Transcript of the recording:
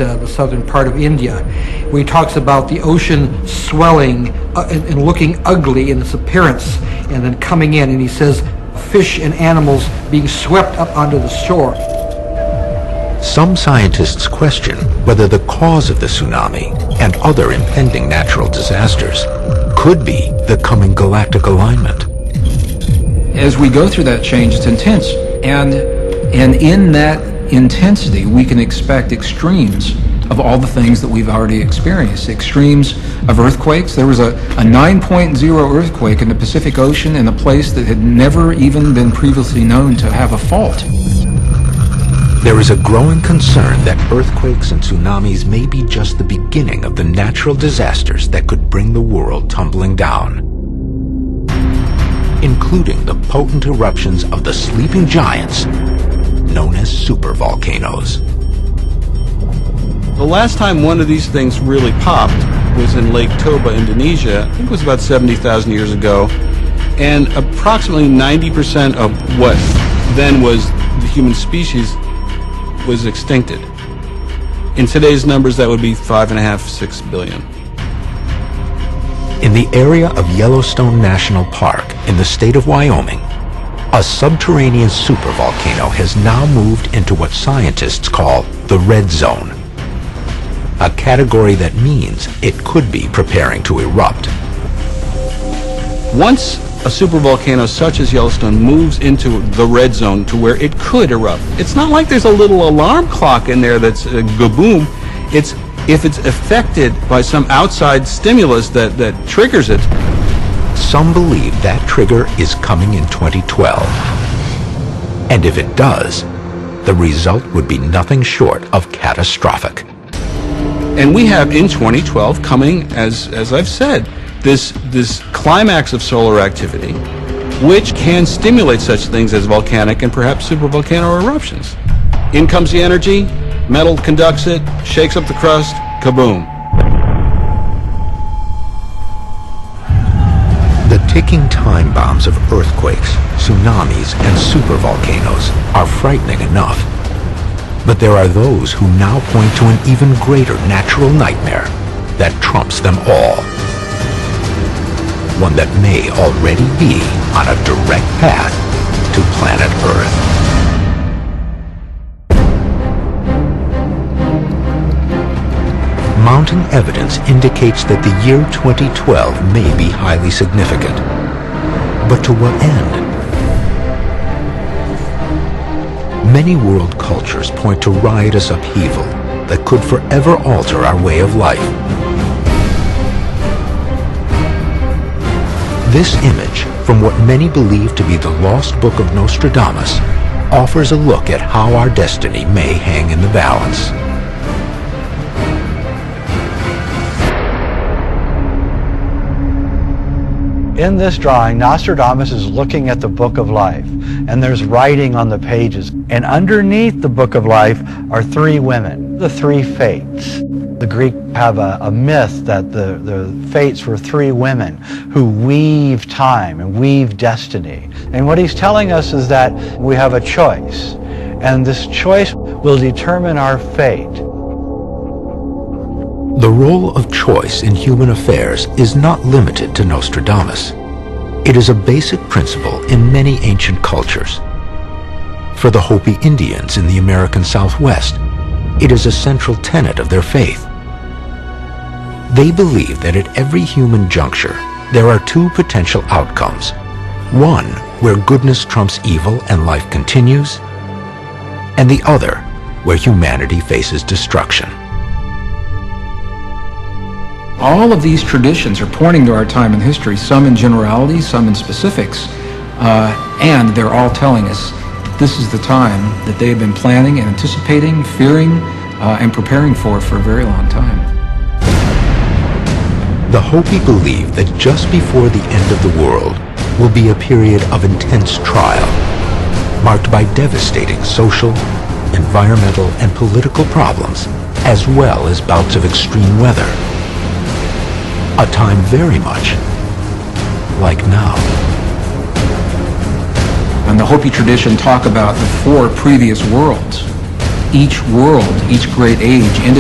the southern part of India, where he talks about the ocean swelling and looking ugly in its appearance, and then coming in, and he says fish and animals being swept up onto the shore. Some scientists question whether the cause of the tsunami and other impending natural disasters could be the coming galactic alignment. As we go through that change, it's intense, and in that intensity we can expect extremes of all the things that we've already experienced. Extremes of earthquakes. There was a 9.0 earthquake in the Pacific Ocean in a place that had never even been previously known to have a fault. There is a growing concern that earthquakes and tsunamis may be just the beginning of the natural disasters that could bring the world tumbling down, including the potent eruptions of the sleeping giants known as supervolcanoes. The last time one of these things really popped was in Lake Toba, Indonesia. I think it was about 70,000 years ago, and approximately 90% of what then was the human species was extincted. In today's numbers, that would be 5.5–6 billion. In the area of Yellowstone National Park in the state of Wyoming, a subterranean supervolcano has now moved into what scientists call the red zone, a category that means it could be preparing to erupt. Once a supervolcano such as Yellowstone moves into the red zone to where it could erupt, it's not like there's a little alarm clock in there that's gaboom. It's if it's affected by some outside stimulus that triggers it. Some believe that trigger is coming in 2012. And if it does, the result would be nothing short of catastrophic. And we have in 2012 coming, as I've said, this climax of solar activity, which can stimulate such things as volcanic and perhaps supervolcano eruptions. In comes the energy, metal conducts it, shakes up the crust, kaboom. The ticking time bombs of earthquakes, tsunamis, and supervolcanoes are frightening enough. But there are those who now point to an even greater natural nightmare that trumps them all. One that may already be on a direct path to planet Earth. Mounting evidence indicates that the year 2012 may be highly significant. But to what end? Many world cultures point to riotous upheaval that could forever alter our way of life. This image, from what many believe to be the lost book of Nostradamus, offers a look at how our destiny may hang in the balance. In this drawing, Nostradamus is looking at the Book of Life, and there's writing on the pages. And underneath the Book of Life are three women, the three fates. The Greeks have a myth that the fates were three women who weave time and weave destiny. And what he's telling us is that we have a choice, and this choice will determine our fate. The role of choice in human affairs is not limited to Nostradamus. It is a basic principle in many ancient cultures. For the Hopi Indians in the American Southwest, it is a central tenet of their faith. They believe that at every human juncture, there are two potential outcomes. One, where goodness trumps evil and life continues, and the other, where humanity faces destruction. All of these traditions are pointing to our time in history, some in generalities, some in specifics, and they're all telling us that this is the time that they have been planning and anticipating, fearing, and preparing for a very long time. The Hopi believe that just before the end of the world will be a period of intense trial, marked by devastating social, environmental, and political problems, as well as bouts of extreme weather. A time very much like now. And the Hopi tradition talk about the four previous worlds. Each world, each great age,